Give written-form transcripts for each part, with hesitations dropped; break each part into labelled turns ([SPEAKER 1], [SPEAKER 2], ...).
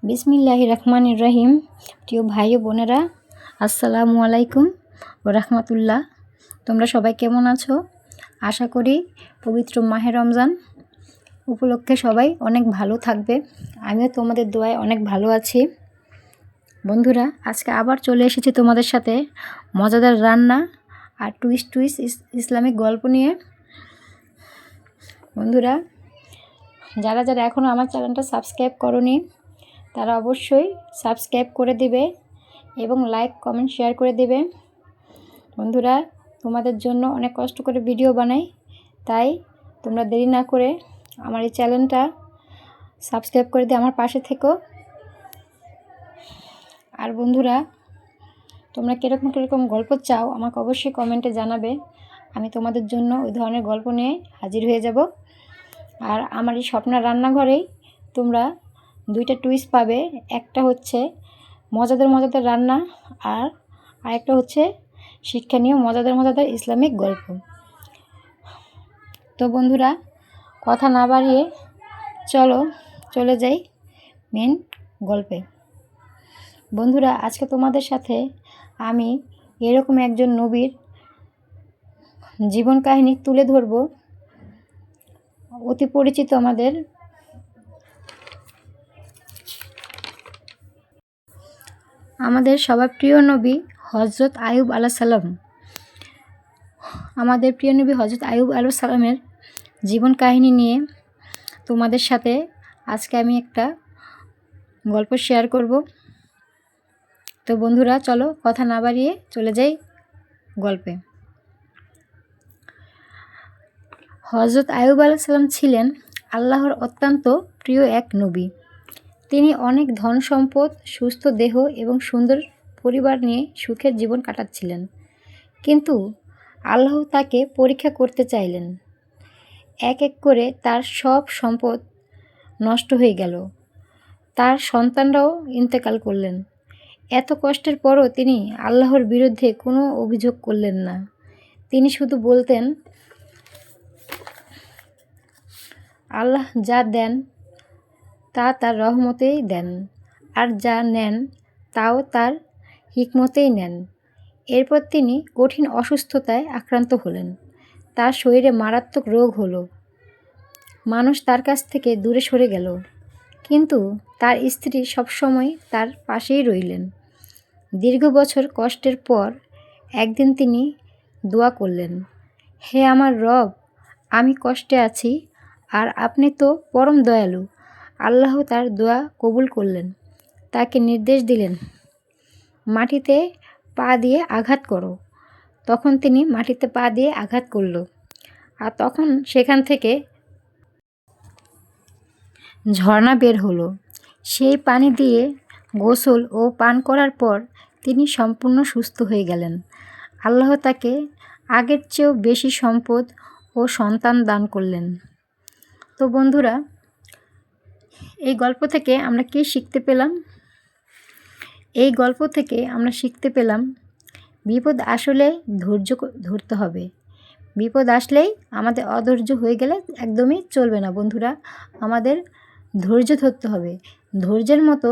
[SPEAKER 1] বিসমিল্লাহির রহমানির রহিম। প্রিয় ভাই ও বোনেরা, আসসালামু আলাইকুম ওয়া রাহমাতুল্লাহ। তোমরা সবাই কেমন আছো? আশা করি পবিত্র মাহে রমজান উপলক্ষে সবাই অনেক ভালো থাকবে। আমিও তোমাদের দোয়ায় অনেক ভালো আছি। বন্ধুরা, আজকে আবার চলে এসেছি তোমাদের সাথে মজাদার রান্না আর টুইস্ট ইসলামিক গল্প নিয়ে। বন্ধুরা, যারা যারা এখনও আমার চ্যানেলটা সাবস্ক্রাইব করোনি তারা অবশ্যই সাবস্ক্রাইব করে দিবে এবং লাইক কমেন্ট শেয়ার করে দিবে। বন্ধুরা, তোমাদের জন্য অনেক কষ্ট করে ভিডিও বানাই, তাই তোমরা দেরি না করে আমার এই চ্যানেলটা সাবস্ক্রাইব করে দিয়ে আমার পাশে থেকো। আর বন্ধুরা, তোমরা কীরকম গল্প চাও আমাকে অবশ্যই কমেন্টে জানাবে। আমি তোমাদের জন্য ওই ধরনের গল্প নিয়ে হাজির হয়ে যাব। আর আমার এই স্বপ্নার রান্নাঘরেই তোমরা দুইটা টুইস্ট পাবে। একটা হচ্ছে মজাদার রান্না আর আরেকটা হচ্ছে শিক্ষণীয় মজাদার ইসলামিক গল্প। তো বন্ধুরা, কথা না বাড়িয়ে চলে যাই মেন গল্পে। বন্ধুরা, আজকে তোমাদের সাথে আমি এরকম একজন নবীর জীবন কাহিনী তুলে ধরব। অতি পরিচিত আমাদের সবার প্রিয় নবী হজরত আইয়ুব আলাইহিস সালাম। আমাদের প্রিয় নবী হজরত আইয়ুব আলাইহিস সালামের জীবন কাহিনী নিয়ে তোমাদের সাথে আজকে আমি একটা গল্প শেয়ার করব। তো বন্ধুরা, চলো কথা না বাড়িয়ে চলে যাই গল্পে। হজরত আইয়ুব আলাইহিস সালাম ছিলেন আল্লাহর অত্যন্ত প্রিয় এক নবী। তিনি অনেক ধন সম্পদ, সুস্থ দেহ এবং সুন্দর পরিবার নিয়ে সুখের জীবন কাটাচ্ছিলেন। কিন্তু আল্লাহ তাকে পরীক্ষা করতে চাইলেন। এক এক করে তার সব সম্পদ নষ্ট হয়ে গেল। তার সন্তানরাও ইন্তেকাল করলেন। এত কষ্টের পরও তিনি আল্লাহর বিরুদ্ধে কোনো অভিযোগ করলেন না। তিনি শুধু বলতেন, আল্লাহ যা দেন তা তার রহমতেই দেন, আর যা নেন তাও তার হিকমতেই নেন। এরপর তিনি কঠিন অসুস্থতায় আক্রান্ত হলেন। তার শরীরে মারাত্মক রোগ হলো। মানুষ তার কাছ থেকে দূরে সরে গেল, কিন্তু তার স্ত্রী সবসময় তার পাশেই রইলেন। দীর্ঘ বছর কষ্টের পর একদিন তিনি দোয়া করলেন, হে আমার রব, আমি কষ্টে আছি আর আপনি তো পরম দয়ালু। আল্লাহ তার দোয়া কবুল করলেন। তাকে নির্দেশ দিলেন, মাটিতে পা দিয়ে আঘাত করো। তখন তিনি মাটিতে পা দিয়ে আঘাত করল, আর তখন সেখান থেকে ঝর্ণা বের হলো। সেই পানি দিয়ে গোসল ও পান করার পর তিনি সম্পূর্ণ সুস্থ হয়ে গেলেন। আল্লাহ তাকে আগের চেয়েও বেশি সম্পদ ও সন্তান দান করলেন। তো বন্ধুরা, এই গল্প থেকে আমরা কী শিখতে পেলাম? এই গল্প থেকে আমরা শিখতে পেলাম বিপদ আসলে ধৈর্য ধরতে হবে। বিপদ আসলেই আমাদের অধৈর্য হয়ে গেলে একদমই চলবে না। বন্ধুরা, আমাদের ধৈর্য ধরতে হবে। ধৈর্যের মতো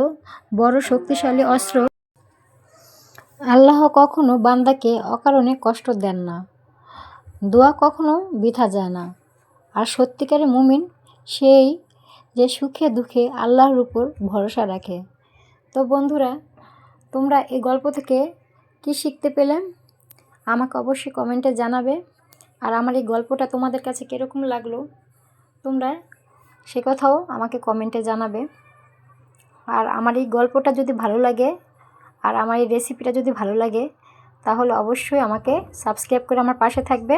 [SPEAKER 1] বড় শক্তিশালী অস্ত্র আল্লাহ কখনো বান্দাকে অকারণে কষ্ট দেন না। দোয়া কখনো বৃথা যায় না। আর সত্যিকারের মুমিন সেই যে সুখে দুঃখে আল্লাহর উপর ভরসা রাখে। তো বন্ধুরা, তোমরা এই গল্প থেকে কী শিখতে পেলে আমাকে অবশ্যই কমেন্টে জানাবে। আর আমার এই গল্পটা তোমাদের কাছে কীরকম লাগলো তোমরা সে কথাও আমাকে কমেন্টে জানাবে। আর আমার এই গল্পটা যদি ভালো লাগে আর আমার এই রেসিপিটা যদি ভালো লাগে তাহলে অবশ্যই আমাকে সাবস্ক্রাইব করে আমার পাশে থাকবে।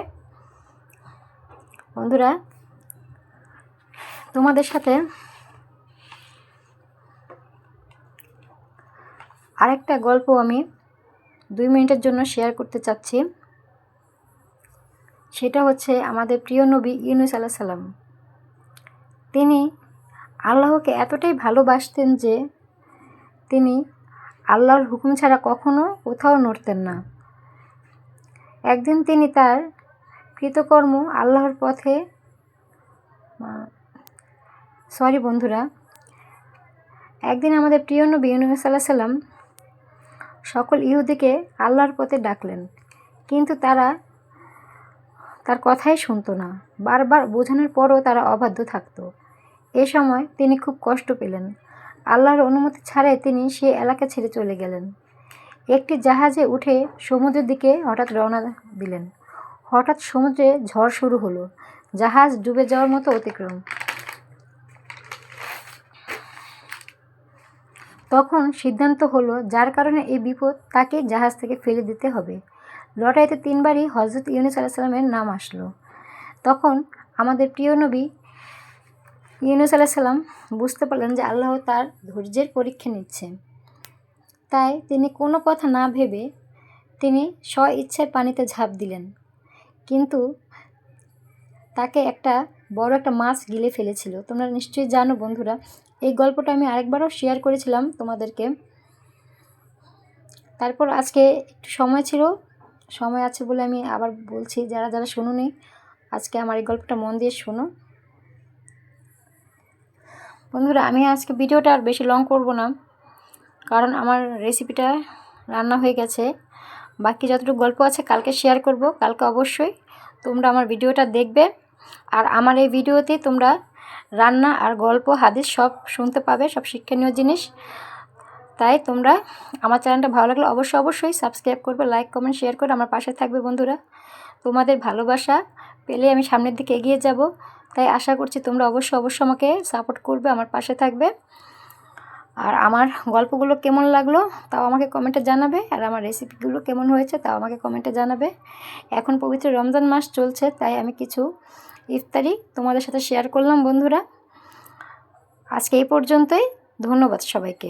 [SPEAKER 1] বন্ধুরা, তোমাদের সাথে আরেকটা গল্প আমি 2 মিনিটের জন্য শেয়ার করতে চাচ্ছি। সেটা হচ্ছে আমাদের প্রিয় নবী ইউনূস আলাইহিস সালাম। তিনি আল্লাহকে এতটাই ভালোবাসতেন যে তিনি আল্লাহর হুকুম ছাড়া কখনো কোথাও নড়তেন না। একদিন তিনি তার কৃতকর্ম আল্লাহর পথে একদিন আমাদের প্রিয় নবী ইউনুস সাল্লাল্লাহু আলাইহি সাল্লাম সকল ইহুদিকে আল্লাহর পথে ডাকলেন, কিন্তু তারা তার কথাই শুনতো না। বারবার বোঝানোর পরও তারা অবাধ্য থাকতো। এ সময় তিনি খুব কষ্ট পেলেন। আল্লাহর অনুমতি ছাড়াই তিনি সে এলাকা ছেড়ে চলে গেলেন। একটি জাহাজে উঠে সমুদ্রের দিকে হঠাৎ রওনা দিলেন। হঠাৎ সমুদ্রে ঝড় শুরু হলো। জাহাজ ডুবে যাওয়ার মতো অতিক্রম। তখন সিদ্ধান্ত হলো, যার কারণে এই বিপদ তাকে জাহাজ থেকে ফেলে দিতে হবে। লটারিতে 3 বারই হজরত ইউনুস আলাইহিস সালামের নাম আসলো। তখন আমাদের প্রিয় নবী ইউনুস আলাইহিস সালাম বুঝতে পারলেন যে আল্লাহ তার ধৈর্যের পরীক্ষা নিচ্ছে। তাই তিনি কোনো কথা না ভেবে তিনি স্ব-ইচ্ছায় পানিতে ঝাঁপ দিলেন। কিন্তু তাকে বড় একটা মাছ গিলে ফেলেছিল। তোমরা নিশ্চয়ই জানো বন্ধুরা, এই গল্পটা আমি আরেকবারও শেয়ার করেছিলাম তোমাদেরকে। তারপর আজকে একটু সময় আছে বলে আমি আবার বলছি, যারা যারা শোনোনি আজকে আমার এই গল্পটা মন দিয়ে শোনো। বন্ধুরা, আমি আজকে ভিডিওটা আর বেশি লং করব না, কারণ আমার রেসিপিটা রান্না হয়ে গেছে। বাকি যতটুকু গল্প আছে কালকে শেয়ার করব। কালকে অবশ্যই তোমরা আমার ভিডিওটা দেখবে। আর আমার এই ভিডিওতে তোমরা রান্না আর গল্প, হাদিস সব শুনতে পাবে, সব শিক্ষণীয় জিনিস। তাই তোমরা আমার চ্যানেলটা ভালো লাগলে অবশ্যই সাবস্ক্রাইব করবে, লাইক কমেন্ট শেয়ার করে আমার পাশে থাকবে বন্ধুরা। তোমাদের ভালোবাসা পেলে আমি সামনের দিকে এগিয়ে যাব। তাই আশা করছি তোমরা অবশ্যই আমাকে সাপোর্ট করবে, আমার পাশে থাকবে। আর আমার গল্পগুলো কেমন লাগলো তাও আমাকে কমেন্টে জানাবে, আর আমার রেসিপিগুলো কেমন হয়েছে তাও আমাকে কমেন্টে জানাবে। এখন পবিত্র রমজান মাস চলছে, তাই আমি কিছু ইফতারি তোমাদের সাথে শেয়ার করলাম বন্ধুরা। আজকে এই পর্যন্তই। ধন্যবাদ সবাইকে।